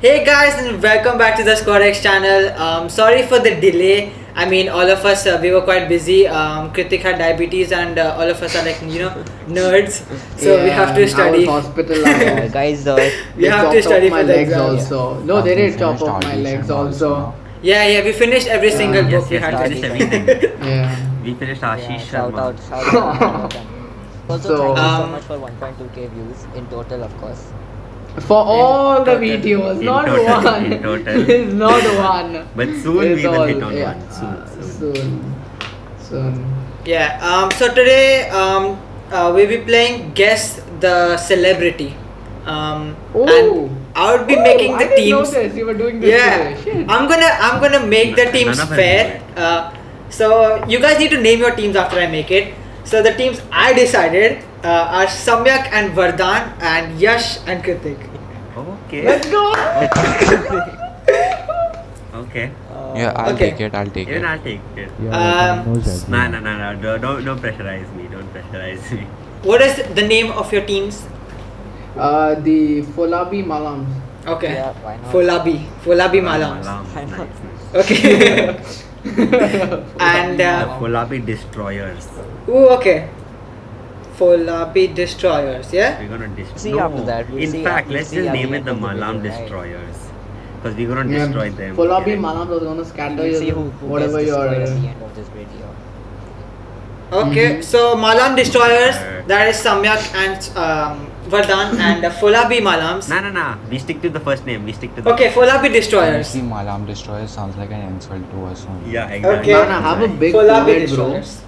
Hey guys, and welcome back to the SquadX channel. Sorry for the delay. I mean, all of us we were quite busy. Kritik had diabetes, and all of us are like nerds, so we have to study. I was hospitalized. Guys, We They have to chopped study off my for the legs exams. also. No, they We did chop finished off my audition legs also. also. Yeah, we finished every single Yeah. book we had to yes, read. everything. Yeah. We finished Ashish shout Sharma. out, shout out. Also, So- thank you so Um, much for 1.2k views in total, of course. For all the total. videos, In not total, one. in total. It's not one. But soon It's we will all- hit on yeah, one. Soon. Soon. Yeah. So today we'll be playing Guess the Celebrity. And Ooh. I would be Ooh, making the I didn't know teams. this. You were doing this Yeah, today. Shit. I'm gonna make the None teams of us fair. So you guys need to name your teams after I make it. So the teams I decided are Samyak and Vardhan and Yash and Kritik. Okay. Let's go. Okay. Yeah, I'll Okay. take it. I'll take Even it. I'll take it. Um, Don't pressurize me. Don't pressurize me. What is the name of your teams? The Folabi Malams. Okay. Yeah, why not? Folabi Malams. Why not? Nice. Okay. And The Folabi Destroyers. okay. Folabi Destroyers. Yeah. We're gonna destroy. See after that, we'll In see fact, we'll let's see just at the name it end the of the video, Malam right? Destroyers. Because we're gonna destroy them. Folabi Okay. Malams was gonna scatter We'll see you, who whatever gets your. destroyed at the end of this video. Okay. So Malam Destroyers. That is Samyak and Vardhan and Folabi Malams. Nah. We stick to the first name. We stick to the. Okay. Folabi Destroyers. Honestly, Malam Destroyer sounds like an insult to us only. Yeah, exactly. Okay. Nah, have a big Folabi forehead, bro. Destroyers.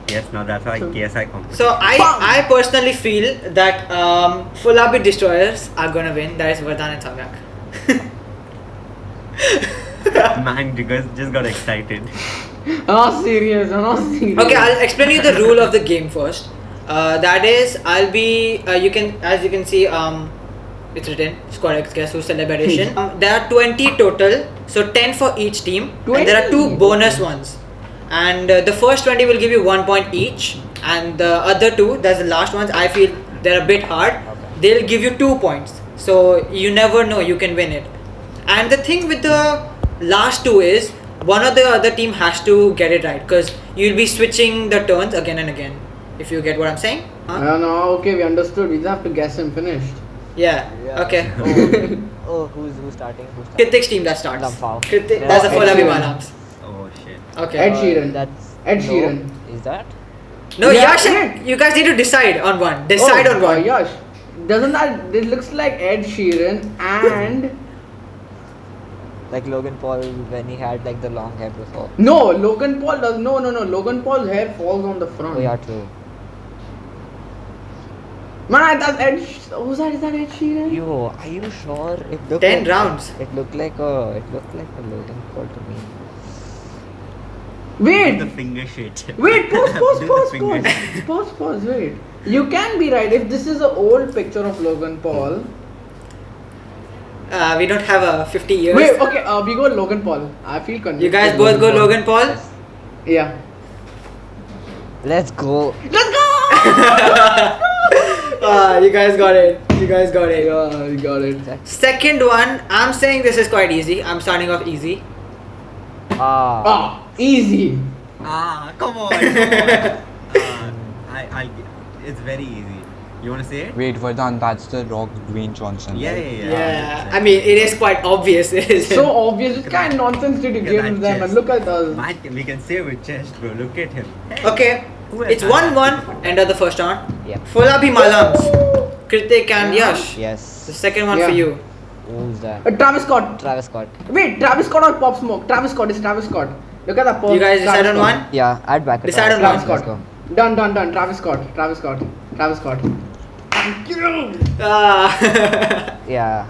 Yes, no, that's why KSI competition. So I personally feel that Folabi Destroyers are gonna win. That is Vardhan and Samyak. Man, you guys just got excited. I'm not serious. I'm not serious. Okay, I'll explain you the rule of the game first. That is, I'll be you can, as you can see, it's written Squad X Guess Who Celebration. There are 20 total, so 10 for each team, and there are 2 20? bonus ones. And the first 20 will give you 1 point each, and the other 2, that's the last ones. I feel they're a bit hard. They'll give you 2 points, so you never know, you can win it. And the thing with the last 2 is one of the other team has to get it right, because you'll be switching the turns again and again. If you get what I'm saying? Huh? No, okay, we understood. We just have to guess and finished. Yeah. Yeah. Okay. Oh, who's starting? Who's starting? Kritik's team that starts. Lampao. Kritik, Yeah. that's the Ed Folabi Sheeran. Malams. Oh shit. Okay. Ed Sheeran. That's Ed no. Sheeran. Is that? No, Yeah, Yash, wait. you guys need to decide on one. Decide on one. Yash. Doesn't that. This looks like Ed Sheeran and. Like Logan Paul when he had like the long hair before. No, Logan Paul does. No. Logan Paul's hair falls on the front. Oh yeah, true. Man, that's Ed. Who's that? Is that Ed Sheeran? Yo, are you sure? It looked 10 like, rounds. It looked like a Logan Paul to me. Do the Wait! finger shit. Wait, Do the finger shit. pause, wait. You can be right. If this is an old picture of Logan Paul. We don't have a 50 years. Wait, okay, we go Logan Paul. I feel convinced. You guys with both go Logan Paul? Yeah. Let's go. Let's go! You guys got it. You guys got it. Yeah, we got it. Second one, I'm saying this is quite easy. I'm starting off easy. Ah, easy. Come on. It's very easy. You wanna say it? Wait, Vardhan, that's the Rock Dwayne Johnson. Yeah, right? yeah, Yeah. I mean, it is quite obvious. So obvious. What kind of nonsense did you Look at give that them? chest. And look at us. Man, we can say with chest, bro. Look at him. Hey, Okay. who has It's done 1-1. that? End of the first round. Yep. Folabi Malams. Kritik and Yash. Yes. The second one Yeah. for you. Who's that? Travis Scott. Travis Scott. Wait, Travis Scott or Pop Smoke? Travis Scott is Travis Scott. Look at that. You guys decide on one? Yeah, I'd back it. Decide on Travis one. Scott. Done. Travis Scott. Ah. Yeah.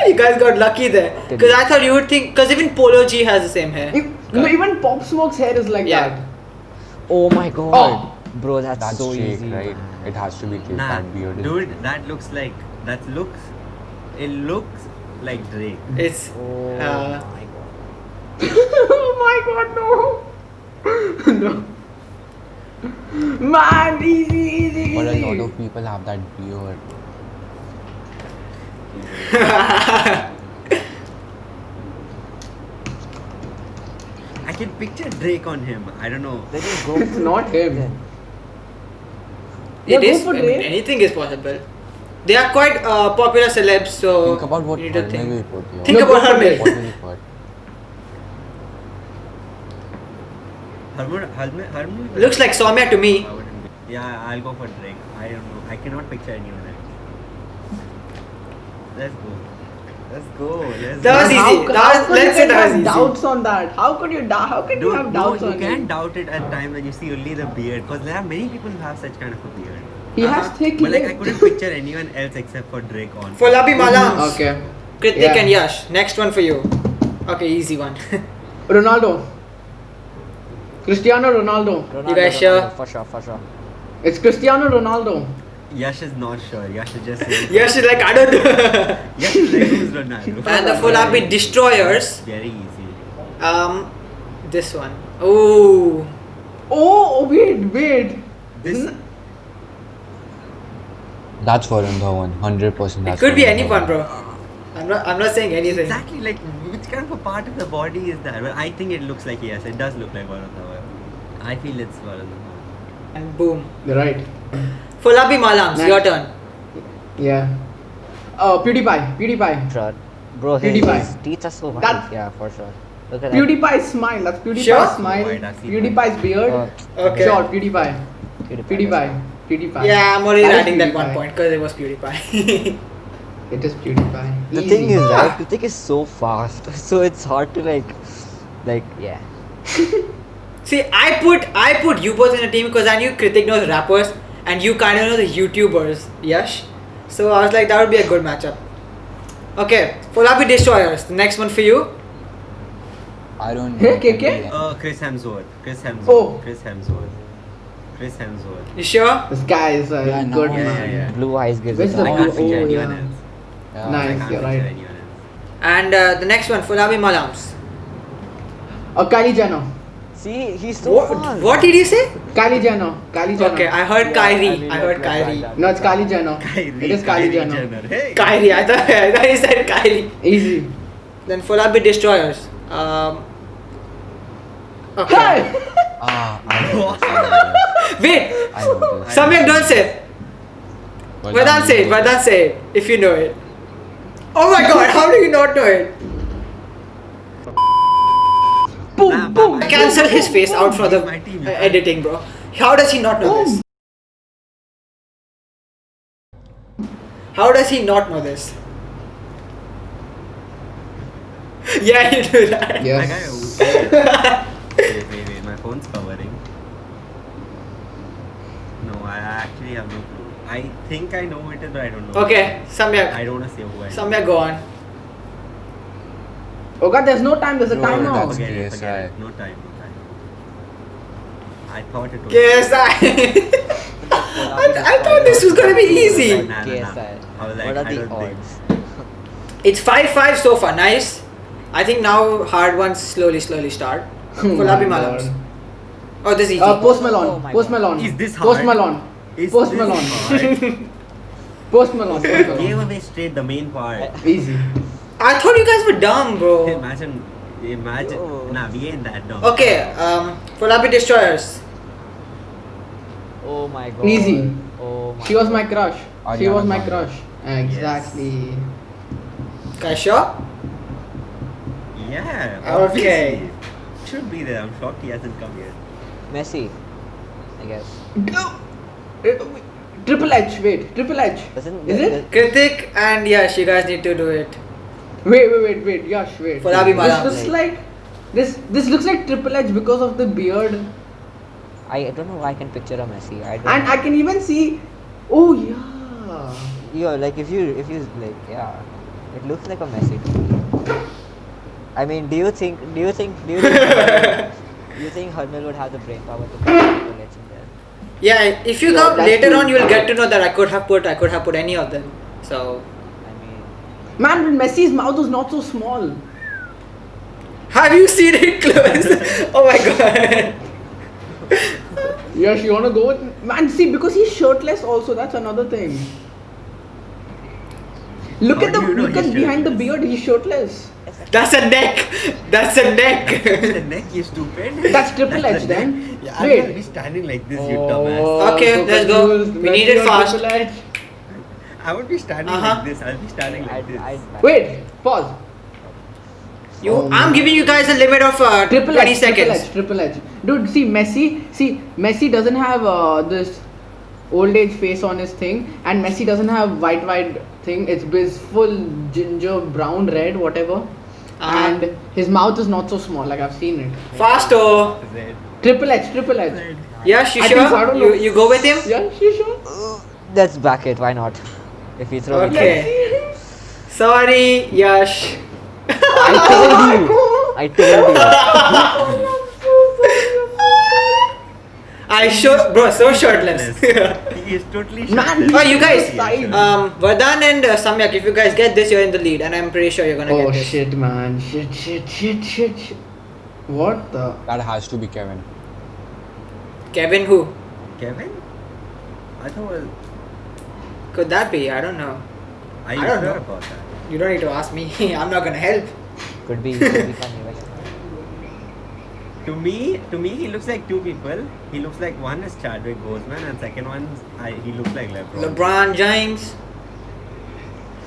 You guys got lucky there. Because I thought you would think. Because even Polo G has the same hair. No, even Pop Smoke's hair is like Yeah. that. Oh my god. Oh. Bro, that's, That's so Jake, easy. right? It has to be Jake. Nah, That beard is. dude, that looks like it looks like Drake. It's. Oh Uh, my god. Oh my god, no. No. Man, easy. But a lot of people have that beard. I can picture Drake on him. I don't know. Then you go. It's not him. Then. Yeah, It go is. for I mean, Drake. anything is possible. They are quite popular celebs, so Think about what you need to Harmel think. will put here. Think No, about go for Harmel. Drake. What will he put? Harmon. Looks like Soumya to me. I wouldn't be- Yeah, I'll go for Drake. I don't know. I cannot picture anyone else. Let's go. Let's go. Let's That was go. easy. That was- let's say that was have easy. doubts on that. How could you how can you have doubts you on can't it? doubt it at time when you see only the beard, because there are many people who have such kind of a beard. He has thick But like I lips. couldn't picture anyone else except for Drake on. Folabi Malams. Okay. Kritik Yeah. and Yash. Next one for you. Okay, easy one. Ronaldo. Cristiano Ronaldo. Ronaldo, You guys sure? For sure, for sure. It's Cristiano Ronaldo. Yash is not sure. Yash is just saying. Yash is like, I don't know. Yash is like, who's Ronaldo? And the Folabi Destroyers. Very easy. This one. Oh. Oh, wait. This. That's Varun Dhawan. 100%. It That's could be Varun anyone, Dhawan. bro. I'm not saying anything. Exactly like which kind of a part of the body is that? Well, I think it looks like yes. It does look like Varun Dhawan. I feel it's Varun Dhawan. And boom. You're right. Folabi Malams, Nice. your turn. Yeah. PewDiePie. Sure. Bro, PewDiePie. his teeth are so white. That- Yeah, for sure. Look at PewDiePie's smile. That's PewDiePie's Sure? smile. White, I've seen PewDiePie's beard. Okay. Sure, PewDiePie. that. PewDiePie. Yeah, I'm already That is adding that one PewDiePie. point because it was PewDiePie. It is PewDiePie. The Easy. thing is, right? Kritik is so fast, so it's hard to yeah. See, I put you both in a team because I knew Kritik knows rappers and you kind of know the YouTubers, Yash. So I was like, that would be a good matchup. Okay, Folabi Destroyers. The next one for you. I don't Hey, know. KK? Chris Hemsworth. Oh. Chris Hemsworth. You sure? This guy is a Yeah, no, good yeah, man. yeah. Blue eyes gives Where's it the I all. can't Oh, picture yeah. anyone else. Yeah. Nice. I can't You're picture right. anyone else. And the next one, Folabi Malams. Kylie Jenner. See, he's so What, fast. what did you say? Kylie Jenner. Okay, I heard Yeah, Kyrie. I mean, I heard like Kyrie. that. No, it's Kylie Jenner. It is Kylie Jenner. Hey. Kyrie. I thought he said Kyrie. Easy. Then Folabi Destroyers. Okay. Hey! I know this. Wait. I know this. Samyak, don't say it. Vedant say it. Vedant say it. If you know it. Oh my god, how do you not know it? Boom, boom. Cancel his face out for the My team. editing, bro. How does he not know this? How does he not know this? Yeah, you do that. Yes. Wait, my phone's covering. No, I actually have no clue. I think I know it, but I don't know. Okay, I Samyak. don't want to say who I know. Samyak, go on. Oh god, there's no time. There's a No, timer. that's- Forget it, KSI. forget it. No time. I thought it was. KSI. I thought this was gonna be easy. Nah. KSI. I was like, What are I the don't think. odds? It's 5-5 so far. Nice. I think now hard ones slowly start. Folabi Malams. Oh, this is easy. Post Malone. Oh my Post God. Malone. Is this Post hard? Malone. Is Post this Malone. hard? Post Malone. Post Gave Malone. away straight the main part. Easy. I thought you guys were dumb, bro. Imagine. Oh. Nah, we ain't that dumb. Okay, Folabi Destroyers. Oh my god. Easy. Oh my She was god. my crush. She Ariana was my Grande. crush. Exactly. Guys, sure? Yeah. Okay. obviously. Should be there. I'm shocked he hasn't come yet. Messi, I guess. Triple H. Wait. Triple H. Doesn't Is it? Kritik and Yash, you guys need to do it. Wait. Yash, wait. Folabi This Malams. looks like this looks like Triple H because of the beard, I don't know why I can picture a Messi. I don't. and I can even see. Oh yeah. Yeah, like if you like yeah, it looks like a Messi to me. I mean, do you think Hermel would have the brain power to put Triple H in there? Yeah, if you Yeah, come that's later true. on, you'll get to know that I could have put any of them. So, I mean, Man, but Messi's mouth was not so small. have you seen it close? Oh my god. Yash, you wanna go with man? See, because he's shirtless also. That's another thing. Look How at do you know look at he's behind the shirtless? beard. He's shirtless. That's a neck. That's a neck. The neck, you stupid. That's Triple That's H the then. neck. Yeah, Wait. I'll be standing like this, you Oh, dumbass. Okay, so let's go. confused. We need it Messi or fast. Triple H? I would be standing Uh-huh. like this. I'll be standing like this. Wait, pause. You, Oh, I'm giving you guys a limit of Triple 20 H, seconds. Triple H. Dude, see Messi doesn't have this old age face on his thing, and Messi doesn't have white thing. It's this full ginger, brown, red, whatever. Uh-huh. And his mouth is not so small. Like I've seen it. Faster. Red. Triple H. Yes, you I think so, I sure? don't know. You go with him? Yeah, sure. Let's back it. Why not? If we throw Okay. it. Sorry, Yash. I told you. I show, bro, so shirtless. He is totally Man, shirtless. Oh, you guys, Side. Vardhan and Samyak, if you guys get this, you're in the lead, and I'm pretty sure you're gonna Oh get this. shit, man! Shit! What the? That has to be Kevin. Kevin, who? Kevin? I thought. Could that be? I don't know. Are you I don't sure know. about that? You don't need to ask me. I'm not gonna help. Could be funny. Right? To me, he looks like two people. He looks like one is Chadwick Boseman, and second one he looks like LeBron. LeBron James.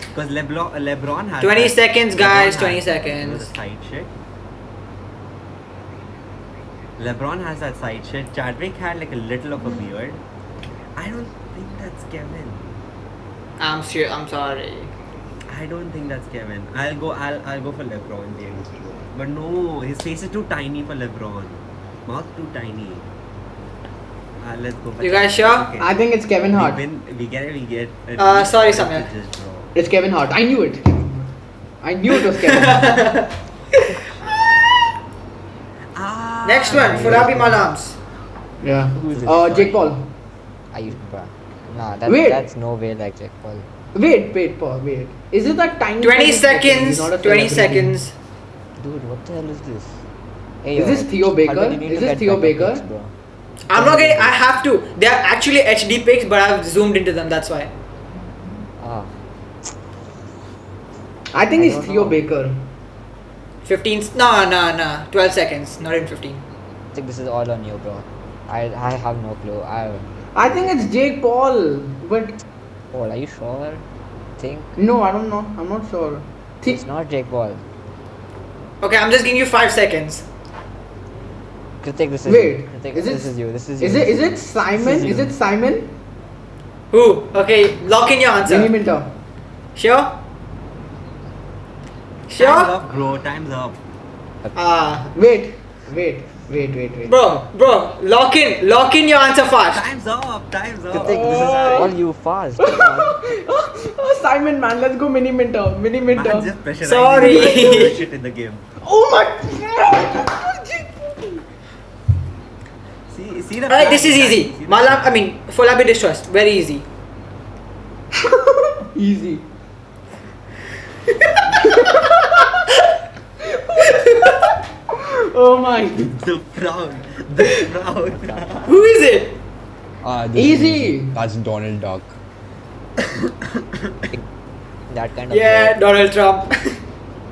Because LeBron has 20 that- seconds, guys, LeBron 20 has, seconds. the side shit. LeBron has that side shit. Chadwick had like a little of a beard. I don't think that's Kevin. I'm sure. I'm sorry. I don't think that's Kevin. I'll go for LeBron James. But no, his face is too tiny for LeBron. Mouth too tiny. Let's go for You guys Chadwick. sure? I think it's Kevin Hart. We get. Sorry, Samyak. It's Kevin Hart. I knew it. I knew it was Kevin Hart. Next one, Fulabi Malams. Yeah. Who's this? Jake Paul. Are you? Nah, Wait. that's no way like Jack Paul. Wait, Paul. Wait. Is it that tiny? 20 He's seconds. not a 20 celebrity. seconds. Dude, what the hell is this? Hey, Is this Theo Baker? Harman, you need Is to this get Theo better Baker? pics, bro. I'm not getting. I have to. They are actually HD pics, but I've zoomed into them. That's why. Ah, I think I it's don't Theo know. Baker. 15. No. 12 seconds. Not even 15. I think this is all on you, bro. I have no clue. I think it's Jake Paul. But Paul, are you sure? Think no, I don't know. I'm not sure. it's not Jake Paul. Okay, I'm just giving you 5 seconds. Kritik, this is Wait, you. Kritik, is this it- is you. This is you. Is it Simon? you. Is it Simon? Who? Okay, lock in your Vinny answer. Minter. Sure? Time's Sure? up, bro. Time's up. Wait. Bro, lock in your answer fast. Time's up. Time's up. Kritik, this is all you fast. Come on. Oh, Simon, man, let's go Mini Minter. Mini Man, Minter. just pressurizing Sorry. you to do shit in the game. Oh my. See the. Alright, this is plan, easy. see the Malam, plan. I mean, Fulabi Distrust. Very easy. Easy. Oh my. The proud. Who is it? This is Easy. That's Donald Duck. That kind of. Yeah, Donald Trump.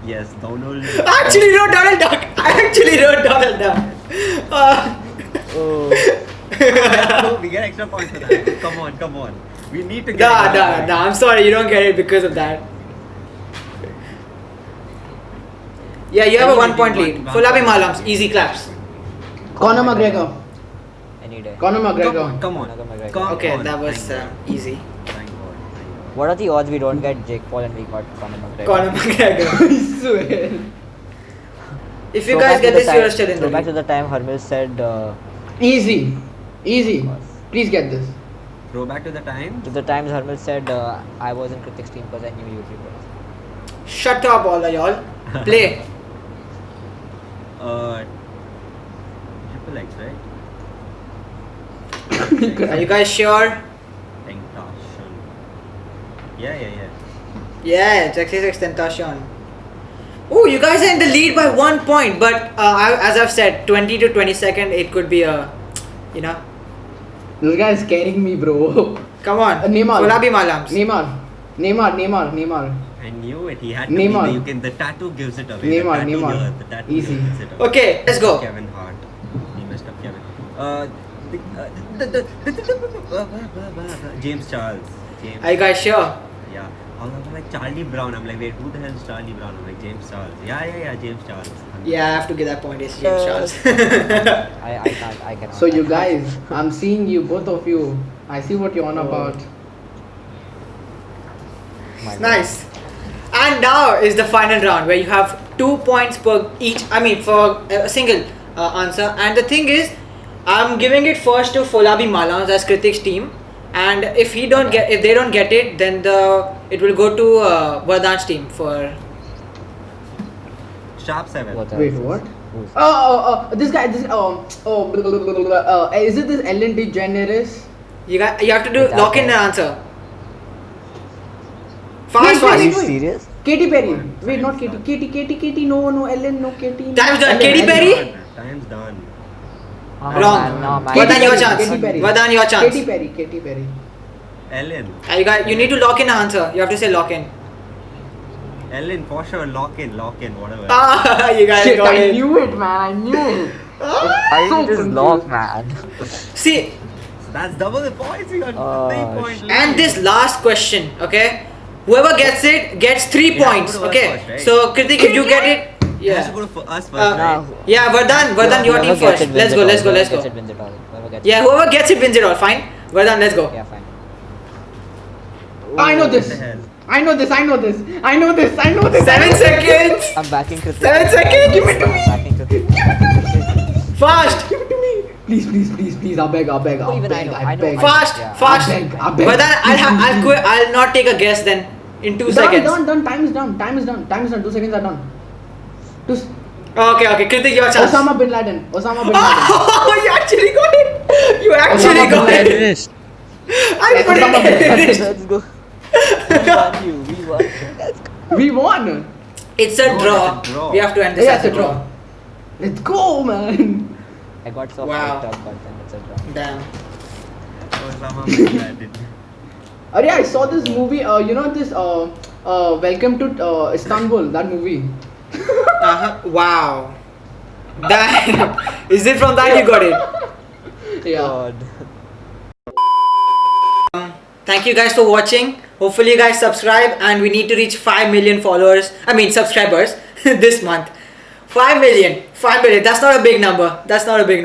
Yes, Donald. I actually wrote Donald Duck. Oh. We get extra points for that. Come on. We need to get. extra points. Nah. I'm sorry, you don't get it because of that. Yeah, you have a 1 point lead. Fulabi Malams, easy claps. Conor McGregor. Any day. Conor McGregor. Come on. Conor McGregor. Come Okay, on. that was Thank easy. God. Thank God. What are the odds we don't get Jake Paul and we got Conor McGregor? Conor McGregor. I swear. If you Throw guys back to get the this, time- you're still in the throw back to lead. the time Harmil said Easy. Of course. Please get this. Throw back to the time. to the times Harmil said I was in Kritik's team because I knew YouTubers. Shut up, all of y'all. Play. Triple X, right? Are you guys sure? Tentacion. Yeah. Yeah, it's XXX Tentacion. Oh, you guys are in the lead by 1 point, but as I've said, 20 to 22nd, it could be a, you know. This guy is scaring me, bro. Come on. Neymar. Fulabi Malams. Neymar. Neymar. I knew it. He had to Neymar. be. You can. The tattoo gives it away. Neymar, The tattoo Neymar. here, the tattoo Easy. gives it away. Okay, let's go. Kevin Hart. He messed up Kevin. James Charles. James. Are you guys sure? Yeah. I was like Charlie Brown. I'm like, wait, who the hell is Charlie Brown? I'm like, James Charles. Yeah, James Charles. Yeah, I have to give that point. It's James Charles. I cannot. So you guys, I'm seeing you, both of you. I see what you're on about. My Nice. And now is the final round where you have 2 points per each. I mean, for a single answer. And the thing is, I'm giving it first to Folabi Malans as Kritik's team. And if they don't get it, then it will go to Vardhan's team for. Sharp 7. What Wait, else? what? Who's- This guy, is it this Ellen DeGeneres? You have to do It's lock in okay. an answer. Wait, Fast. Are you wait. serious? Katy Perry. Wait, not Katy. Katy. No, Ellen, no Katy. Time's done. Ellen, Katy Ellen. Perry? Time's done. Wrong. No, man. Vardhan, your Perry, chance. Katy Perry. Vardhan, your chance. Katy Perry. Ellen. You need to lock in an answer. You have to say lock in. Ellen, for sure. Lock in, whatever. Ah, you guys Shit, got I it. knew it, man. I knew it. I So just confused. lost, man. See, So that's double the points. We got Oh, 3 points. and this last question, okay? Whoever gets it gets 3 Yeah, points, go to us okay? first, right? So Kritik, if you get it, It has to yeah, go to us first, Uh, right? yeah, Vardhan, your team Whoever gets first. it wins Let's it go, all. let's go, Whoever let's gets go. it wins it all. Whoever gets Yeah, whoever gets it wins it all. Fine, Vardhan, let's go. Yeah, fine. I know What this. the hell? I know this. 7 seconds. I'm backing Kritik. 7 seconds, give it to me. I'm backing Kritik. Fast, Give it to me. Please. I beg. even I know. fast, Yeah. fast. I beg. Vardhan, I'll quit. I'll not take a guess then. In 2 seconds. Done. Time is done. 2 seconds are done. Okay, Kritik, your chance. Osama bin Laden. Oh, you actually got it. You actually Osama got bin it. I put Osama bin Laden. it. Let's go. We won. Let's go. We won. It's a No, draw. it's a draw. We have to end this Yeah, as it's a draw. Let's go, man. I got so Wow. hyped up, but then it's a draw. Damn. Osama bin Laden. Arey, I saw this movie. You know this. Welcome to Istanbul. That movie. Wow. Damn. Is it from that you got it? Yeah. God. Thank you guys for watching. Hopefully you guys subscribe and we need to reach 5 million followers. I mean subscribers this month. 5 million. 5 million. That's not a big number. That's not a big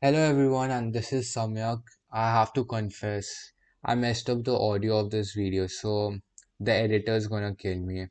Hello everyone, and this is Samyak. I have to confess, I messed up the audio of this video, so the editor is gonna kill me.